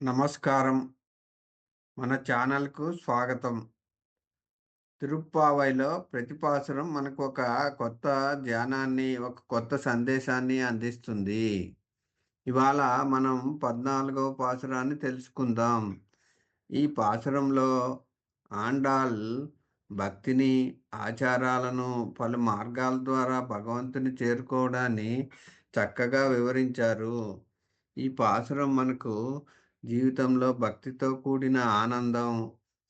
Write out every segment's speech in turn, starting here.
నమస్కారం. మన ఛానల్‌కు స్వాగతం. తిరుప్పావైలో ప్రతి పాసురం మనకొక కొత్త ధ్యానాన్ని, ఒక కొత్త సందేశాన్ని అందిస్తుంది. ఇవాళ మనం 14వ పాసురాన్ని తెలుసుకుందాం. ఈ పాసురంలో ఆండాళ్ భక్తిని, ఆచారాలను, పలు మార్గాల ద్వారా భగవంతుని చేరుకోవడాన్ని చక్కగా వివరించారు. ఈ పాసురం మనకు జీవితంలో భక్తితో కూడిన ఆనందం,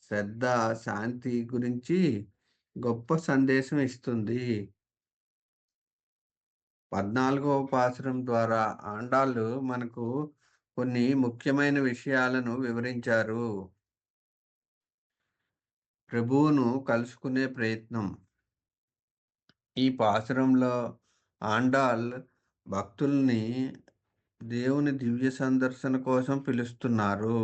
శ్రద్ధ, శాంతి గురించి గొప్ప సందేశం ఇస్తుంది. 14వ పాసురం ద్వారా ఆండాళ్ళు మనకు కొన్ని ముఖ్యమైన విషయాలను వివరించారు. ప్రభువును కలుసుకునే ప్రయత్నం. ఈ పాసురంలో ఆండాళ్ భక్తుల్ని దేవుని దివ్య సందర్శన కోసం పిలుస్తున్నారు.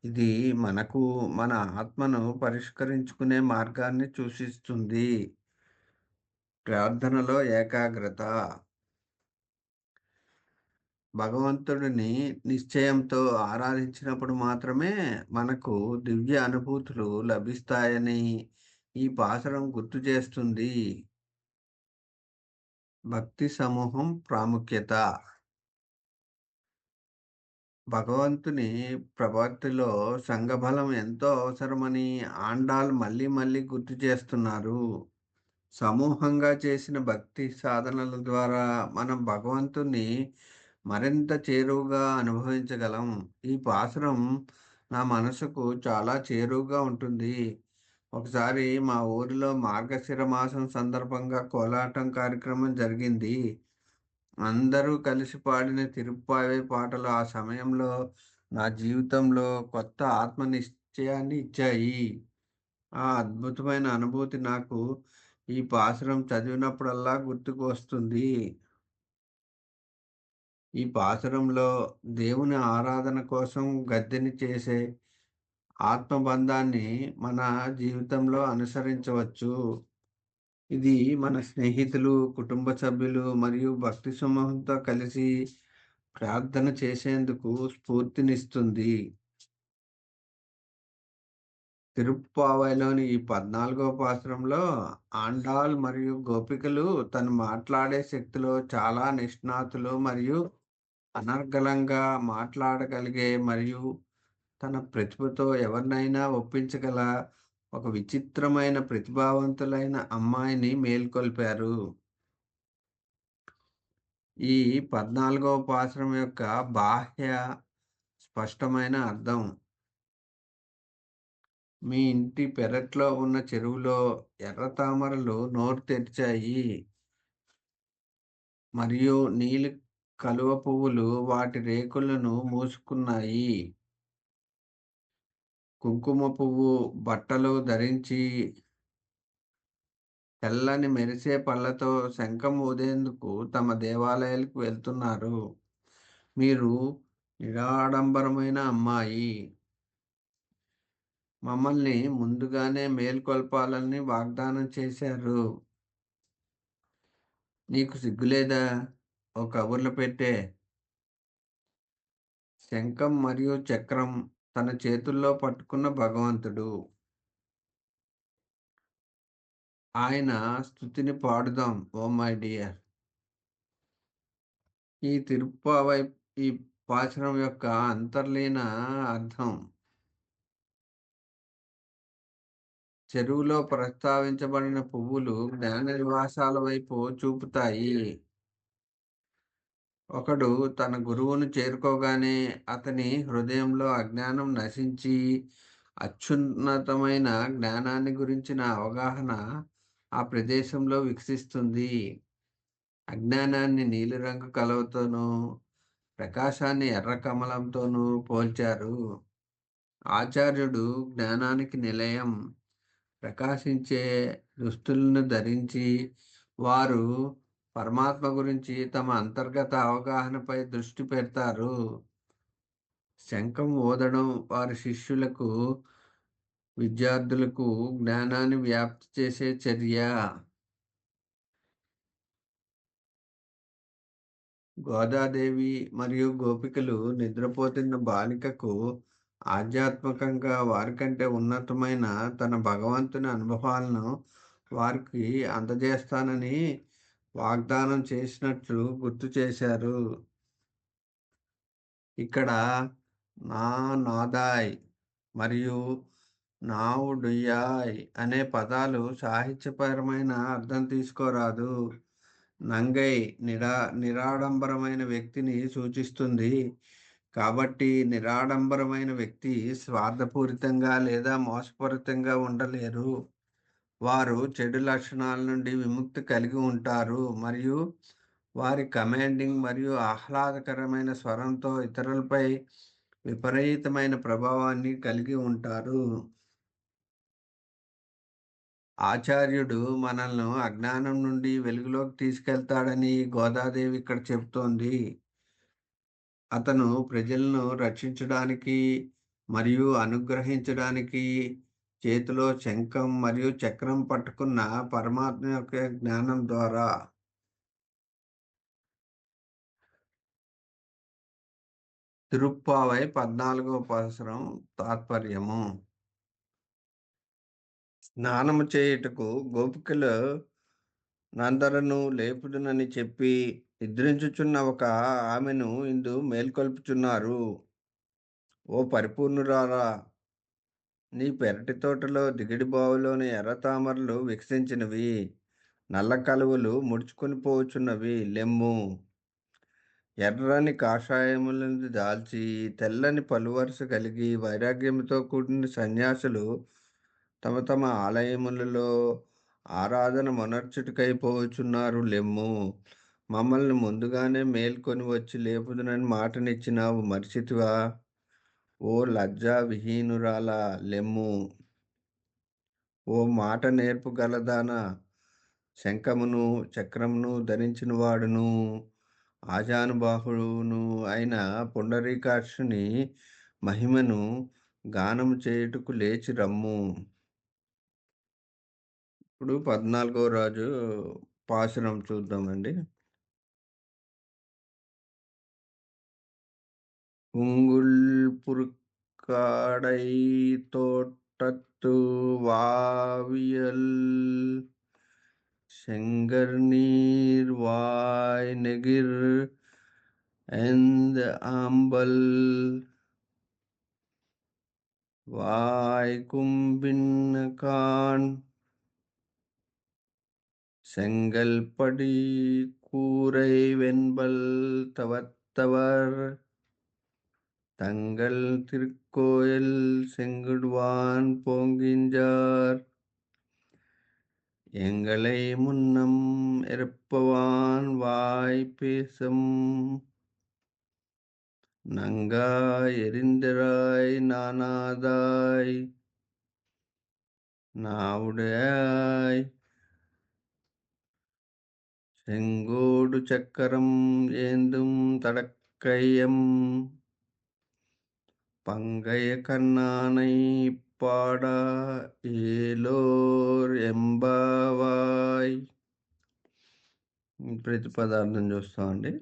ఇది మనకు మన ఆత్మను పరిష్కరించుకునే మార్గాన్ని సూచిస్తుంది. ప్రార్థనలో ఏకాగ్రత. భగవంతుడిని నిశ్చయంతో ఆరాధించినప్పుడు మాత్రమే మనకు దివ్య అనుభూతులు లభిస్తాయని ఈ పాసురం గుర్తు చేస్తుంది. భక్తి సమూహం ప్రాముఖ్యత. భగవంతుని ప్రపత్తిలో సంఘబలం ఎంతో అవసరమని ఆండాళ్ మళ్ళీ మళ్ళీ గుర్తు చేస్తున్నారు. సమూహంగా చేసిన భక్తి సాధనల ద్వారా మనం భగవంతుని మరింత చేరువుగా అనుభవించగలం. ఈ పాసురం నా మనసుకు చాలా చేరువుగా ఉంటుంది. ఒకసారి మా ఊరిలో మార్గశిర మాసం సందర్భంగా కోలాటం కార్యక్రమం జరిగింది. అందరూ కలిసి పాడిన తిరుప్పావే పాటలు ఆ సమయంలో నా జీవితంలో కొత్త ఆత్మ నిశ్చయాన్ని ఇచ్చాయి. ఆ అద్భుతమైన అనుభూతి నాకు ఈ పాసురం చదివినప్పుడల్లా గుర్తుకు వస్తుంది. ఈ పాసురంలో దేవుని ఆరాధన కోసం గద్దెని చేసే ఆత్మబంధాన్ని మన జీవితంలో అనుసరించవచ్చు. ఇది మన స్నేహితులు, కుటుంబ సభ్యులు మరియు భక్తి సమూహంతో కలిసి ప్రార్థన చేసేందుకు స్ఫూర్తినిస్తుంది. తిరుప్పావైలోని ఈ 14వ పాసురంలో ఆండాళ్ మరియు గోపికలు తను మాట్లాడే శక్తిలో చాలా నిష్ణాతులు మరియు అనర్గళంగా మాట్లాడగలిగే మరియు తన ప్రతిభతో ఎవరినైనా ఒప్పించగల ఒక విచిత్రమైన ప్రతిభావంతులైన అమ్మాయిని మేల్కొల్పారు. ఈ 14వ పాసురం యొక్క బాహ్య స్పష్టమైన అర్థం. మీ ఇంటి పెరట్లో ఉన్న చెరువులో ఎర్ర తామరలు నోరు తెరిచాయి మరియు నీలి కలువ పువ్వులు వాటి రేకులను మూసుకున్నాయి. కుంకుమ పువ్వు బట్టలు ధరించి తెల్లని మెరిసే పళ్ళతో శంఖం ఊదేందుకు తమ దేవాలయాలకు వెళ్తున్నారు. మీరు నిరాడంబరమైన అమ్మాయి. మమ్మల్ని ముందుగానే మేల్కొల్పాలని వాగ్దానం చేశారు. నీకు సిగ్గులేదా? ఓ కబుర్ల పెట్టే. శంఖం మరియు చక్రం తన చేతుల్లో పట్టుకున్న భగవంతుడు. ఆయన స్తుతిని పాడుదాం ఓ మై డియర్. ఈ తిరుప్పావై ఈ పాశురం యొక్క అంతర్లీన అర్థం. చెరువులో ప్రస్తావించబడిన పువ్వులు జ్ఞాన నివాసాల వైపు చూపుతాయి. ఒకడు తన గురువును చేరుకోగానే అతని హృదయంలో అజ్ఞానం నశించి అత్యున్నతమైన జ్ఞానాన్ని గురించిన అవగాహన ఆ ప్రదేశంలో వికసిస్తుంది. అజ్ఞానాన్ని నీలిరంగు కలువతోనూ, ప్రకాశాన్ని ఎర్ర కమలంతోనూ పోల్చారు. ఆచార్యుడు జ్ఞానానికి నిలయం. ప్రకాశించే దుస్తులను ధరించి వారు పరమాత్మ గురించి తమ అంతర్గత అవగాహనపై దృష్టి పెడతారు. శంఖం ఊదడం వారి శిష్యులకు, విద్యార్థులకు జ్ఞానాన్ని వ్యాప్తి చేసే చర్య. గోదాదేవి మరియు గోపికలు నిద్రపోతున్న బాలికకు ఆధ్యాత్మికంగా వారికంటే ఉన్నతమైన తన భగవంతుని అనుభవాలను వారికి అందజేస్తానని వాగ్దానం చేసినట్లు గుర్తు చేశారు. ఇక్కడ నా నాదాయ్ మరియు నావుడుయాయ్ అనే పదాలు సాహిత్యపరమైన అర్థం తీసుకోరాదు. నంగై నిరాడంబరమైన వ్యక్తిని సూచిస్తుంది. కాబట్టి నిరాడంబరమైన వ్యక్తి స్వార్థపూరితంగా లేదా మోసపూరితంగా ఉండలేరు. వారు చెడు లక్షణాల నుండి విముక్తి కలిగి ఉంటారు మరియు వారి కమాండింగ్ మరియు ఆహ్లాదకరమైన స్వరంతో ఇతరులపై విపరీతమైన ప్రభావాన్ని కలిగి ఉంటారు. ఆచార్యుడు మనల్ని అజ్ఞానం నుండి వెలుగులోకి తీసుకెళ్తాడని గోదాదేవి ఇక్కడ చెప్తోంది. అతను ప్రజలను రక్షించడానికి మరియు అనుగ్రహించడానికి చేతిలో శంఖం మరియు చక్రం పట్టుకున్న పరమాత్మ యొక్క జ్ఞానం ద్వారా. తిరుప్పావై 14వ పాసురం తాత్పర్యము. స్నానము చేయుటకు గోపికలు నందరను లేపుదునని చెప్పి నిద్రించుచున్న ఒక ఆమెను ఇందు మేల్కొల్పుచున్నారు. ఓ పరిపూర్ణురాలా, నీ పెరటి తోటలో దిగిడి బావిలోని ఎర్ర తామరలు వికసించినవి, నల్ల కలువలు ముడుచుకొని పోచున్నవి. లెమ్ము, ఎర్రని కాషాయములను దాల్చి తెల్లని పలువరుస కలిగి వైరాగ్యముతో కూడిన సన్యాసులు తమ తమ ఆలయములలో ఆరాధన మొనర్చుటకై పోచున్నారు. లెమ్ము, మమ్మల్ని ముందుగానే మేల్కొని వచ్చి లేపుదునని మాటనిచ్చినావు, మరిచితివా? ఓ లజ్జా విహీనురాలా, లెమ్ము. ఓ మాట నేర్పు గలదానా, శంఖమును చక్రమును ధరించిన వాడును ఆజానుబాహుడును అయిన పుండరీకాక్షుని మహిమను గానము చేయుటకు లేచి రమ్ము. ఇప్పుడు 14వ రాజు పాసురం చూద్దామండి. உங்குள் புறுக்காடை தோட்டத்து வாவியல் செங்கர் நீர் வாய் நெகிர் எந்த ஆம்பல் வாய் கும்பின்ன கான் செங்கல் படி கூரை வெண்பல் தவத்தவர் தங்கள் திருக்கோயில் செங்குடுவான் போங்கின்றார் எங்களை முன்னம் எருப்பவான் வாய் பேசும் நங்காய் எரிந்தராய் நானாதாய் நாவுடையாய் செங்கோடு சக்கரம் ஏந்தும் தடக்கையம் பங்கைய கண்ணானை பாடா ఏలోర్ ఎంబావాయ్. ప్రతిపదార్థం చూస్తామండి.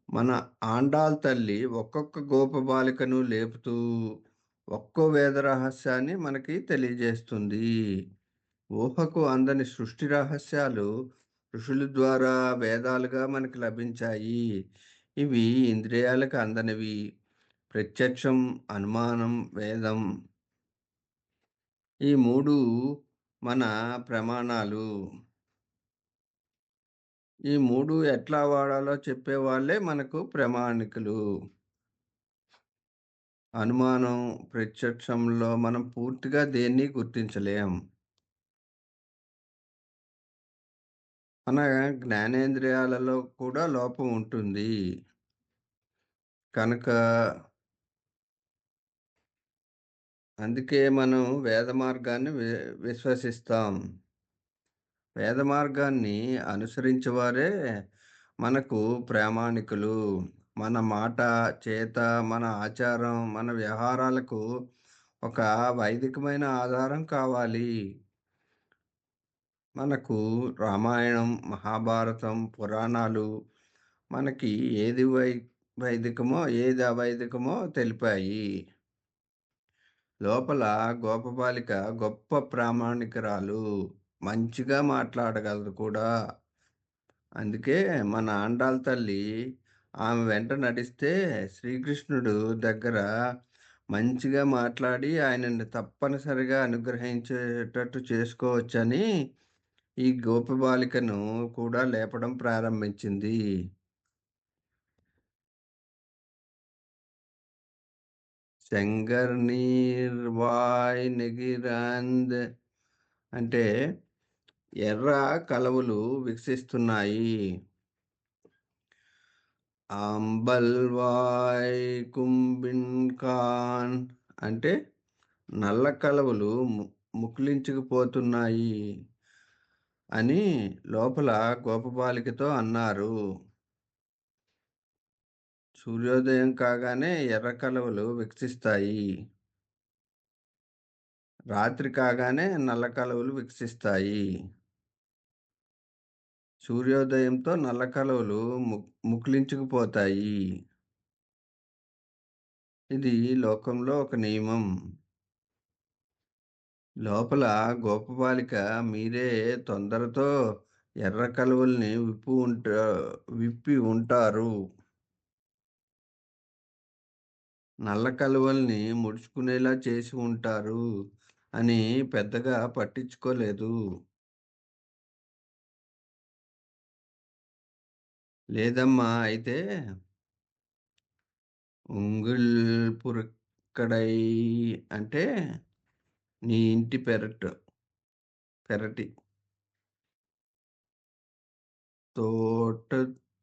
మన ఆండాల్ తల్లి ఒక్కొక్క గోపబాలికను లేపుతూ ఒక్కో వేద రహస్యాన్ని మనకి తెలియజేస్తుంది. ఊహకు అందని సృష్టి రహస్యాలు ఋషుల ద్వారా వేదాలుగా మనకి లభించాయి. ఇవి ఇంద్రియాలకు అందనివి. ప్రత్యక్షం, అనుమానం, వేదం, ఈ మూడు మన ప్రమాణాలు. ఈ మూడు ఎట్లా వాడాలో చెప్పేవాళ్ళే మనకు ప్రామాణికులు. అనుమానం, ప్రత్యక్షంలో మనం పూర్తిగా దేన్ని గుర్తించలేం. మన జ్ఞానేంద్రియాలలో కూడా లోపం ఉంటుంది. కనుక అందుకే మనం వేద మార్గాన్ని విశ్వసిస్తాం. వేద మార్గాన్ని అనుసరించేవారే మనకు ప్రామాణికులు. మన మాట, చేత, మన ఆచారం, మన వ్యవహారాలకు ఒక వైదికమైన ఆధారం కావాలి. మనకు రామాయణం, మహాభారతం, పురాణాలు మనకి ఏది వైదికమో, ఏది అవైదికమో తెలిపాయి. లోపల గోపబాలిక గొప్ప ప్రామాణికురాలు. మంచిగా మాట్లాడగలదు కూడా. అందుకే మన ఆండాళ్ళ తల్లి ఆమె వెంట నడిస్తే శ్రీకృష్ణుడు దగ్గర మంచిగా మాట్లాడి ఆయనని తప్పనిసరిగా అనుగ్రహించేటట్టు చేసుకోవచ్చని ఈ గోపబాలికను కూడా లేపడం ప్రారంభించింది. శంగర్ నీర్వాయ్ నెగిరాంద్ అంటే ఎర్ర కలవులు వికసిస్తున్నాయి. అంబల్వాయ్ కుంభిన్‌కాన్ అంటే నల్ల కలవులు ముకుళించుకుపోతున్నాయి అని లోపల గోపబాలికతో అన్నారు. సూర్యోదయం కాగానే ఎర్ర కలవులు వికసిస్తాయి. రాత్రి కాగానే నల్ల కలవులు వికసిస్తాయి. సూర్యోదయంతో నల్ల కలవులు ముకుళించుకుపోతాయి. ఇది లోకంలో ఒక నియమం. లోపల గోపబాలిక మీరే తొందరతో ఎర్ర కలువల్ని విప్పి ఉంటారు. నల్ల కలువల్ని ముడుచుకునేలా చేసి ఉంటారు అని పెద్దగా పట్టించుకోలేదు. లేదమ్మా అయితే ఉంగుల్ పురక్కడై అంటే నీ ఇంటి పెరటి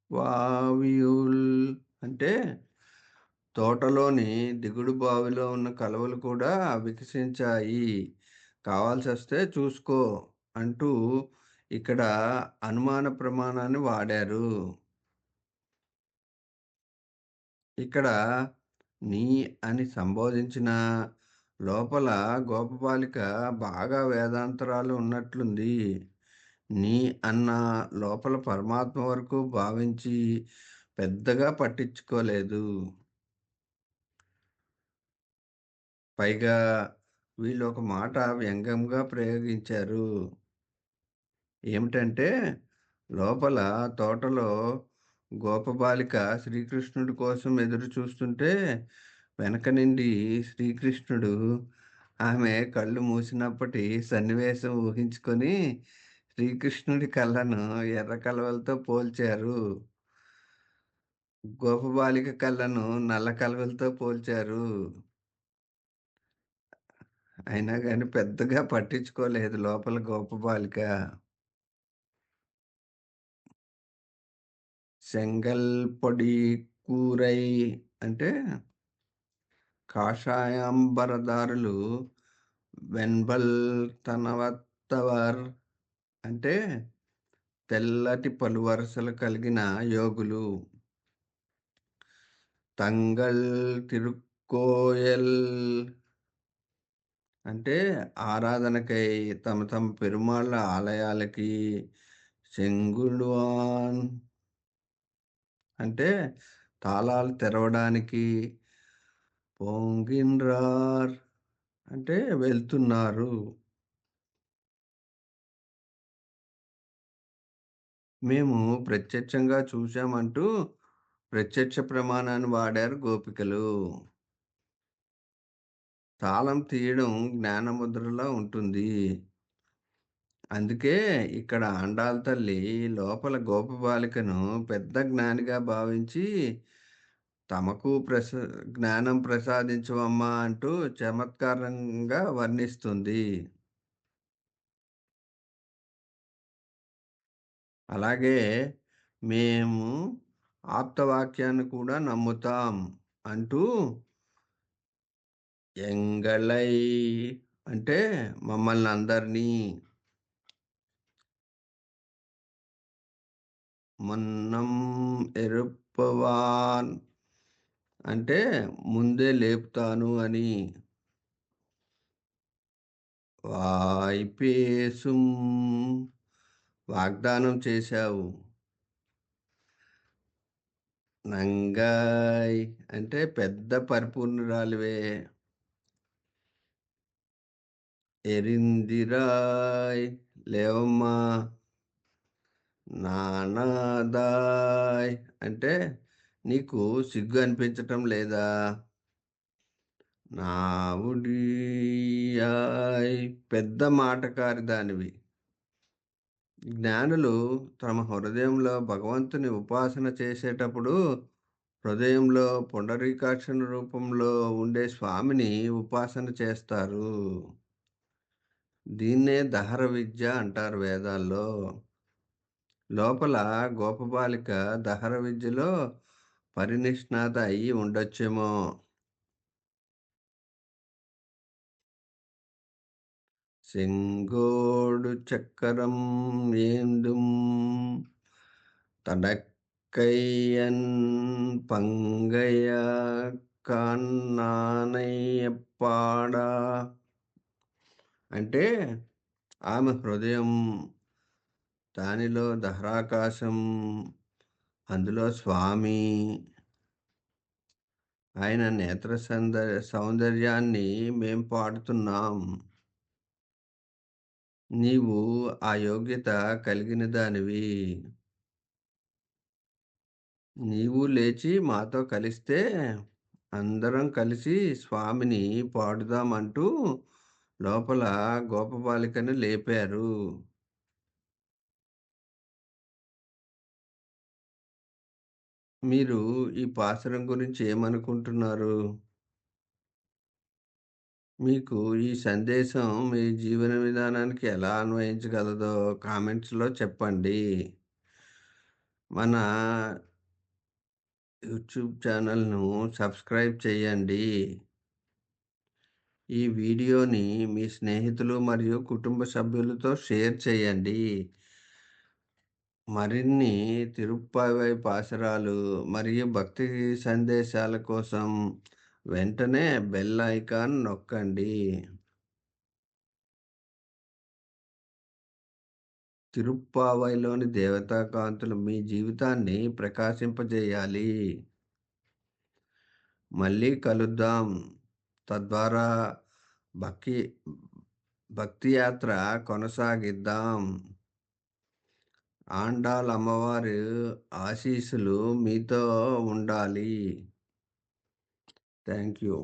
తోటవావియుల్ అంటే తోటలోని దిగుడు బావిలో ఉన్న కలువలు కూడా వికసించాయి. కావాల్సొస్తే చూసుకో అంటూ ఇక్కడ అనుమాన ప్రమాణాన్ని వాడారు. ఇక్కడ నీ అని సంబోధించిన లోపల గోపబాలిక బాగా వేదాంతరాలు ఉన్నట్లుంది. నీ అన్న లోపల పరమాత్మ వరకు భావించి పెద్దగా పట్టించుకోలేదు. పైగా వీళ్ళొక మాట వ్యంగ్యంగా ప్రయోగించారు. ఏమిటంటే, లోపల తోటలో గోపబాలిక శ్రీకృష్ణుడి కోసం ఎదురు చూస్తుంటే, వెనక నుండి శ్రీకృష్ణుడు ఆమె కళ్ళు మూసినప్పటి సన్నివేశం ఊహించుకొని, శ్రీకృష్ణుడి కళ్ళను ఎర్ర కలువలతో పోల్చారు. గోపబాలిక కళ్ళను నల్ల కలువలతో పోల్చారు. అయినా గాని పెద్దగా పట్టించుకోలేదు లోపల గోపబాలిక. శంగల్ పొడి కూరై అంటే కాషాయాంబరదారులు వెన్బల్ తనవత్తవర్ అంటే తెల్లటి పలువరసలు కలిగిన యోగులు. తంగల్ తిరుక్కోయల్ అంటే ఆరాధనకై తమ తమ పెరుమాళ్ళ ఆలయాలకి. చెంగుడువాన్ అంటే తాళాలు తెరవడానికి. పోంగిన్రార్ అంటే వెళ్తున్నారు. మేము ప్రత్యక్షంగా చూశామంటూ ప్రత్యక్ష ప్రమాణాన్ని వాడారు గోపికలు. తాళం తీయడం జ్ఞానముద్రలా ఉంటుంది. అందుకే ఇక్కడ ఆండాళ్ళ తల్లి లోపల గోపబాలికను పెద్ద జ్ఞానిగా భావించి తమకు జ్ఞానం ప్రసాదించవమ్మా అంటూ చమత్కారంగా వర్ణిస్తుంది. అలాగే మేము ఆప్తవాక్యాన్ని కూడా నమ్ముతాం అంటూ ఎంగళై అంటే మమ్మల్ని అందరినీ మొన్నం ఎరుప్పవాన్ అంటే ముందే లేపుతాను అని. వాయిపేసుం వాగ్దానం చేశావు. నంగాయ్ అంటే పెద్ద పరిపూర్ణురాలివే. ఎరిందిరాయ్ లేవమ్మా. నానాదాయ్ అంటే నీకు సిగ్గు అనిపించటం లేదా? నావుడియాయ్ పెద్ద మాటకారిదానివి. జ్ఞానులు తమ హృదయంలో భగవంతుని ఉపాసన చేసేటప్పుడు హృదయంలో పుండరీకాక్షణ రూపంలో ఉండే స్వామిని ఉపాసన చేస్తారు. దీన్నే దహర విద్య అంటారు వేదాల్లో. లోపల గోపబాలిక దహర విద్యలో పరినిష్ణాత అయి ఉండొచ్చేమో. செங்கோடு சக்கரம் ஏந்தும் தடக்கையன் பங்கைய కన్నానయ్యప్పాడా అంటే ఆమె హృదయం, దానిలో దహరాకాశం, అందులో స్వామి, ఆయన నేత్ర సౌందర్యాన్ని మేం పాడుతున్నాం. నీవు ఆ యోగ్యత కలిగిన దానివి. నీవు లేచి మాతో కలిస్తే అందరం కలిసి స్వామిని పాడుదామంటూ లోపల గోపబాలికను లేపారు. మీరు ఈ పాసురం గురించి ఏమనుకుంటున్నారు? మీకు ఈ సందేశం మీ జీవన విధానానికి ఎలా అన్వయించగలదో కామెంట్స్‌లో చెప్పండి. మన యూట్యూబ్ ఛానల్‌ను సబ్స్క్రైబ్ చేయండి. ఈ వీడియోని మీ స్నేహితులు మరియు కుటుంబ సభ్యులతో షేర్ చేయండి. మరిన్ని తిరుప్పావై పాసురాలు మరియు భక్తి సందేశాల కోసం వెంటనే బెల్ ఐకాన్ నొక్కండి. తిరుప్పావైలోని దేవతా కాంతులు మీ జీవితాన్ని ప్రకాశింపజేయాలి. మళ్ళీ కలుద్దాం. తద్వారా భక్తి భక్తి యాత్ర కొనసాగిద్దాం. ఆండాళ్ అమ్మవారి ఆశీస్సులు మీతో ఉండాలి. Thank you.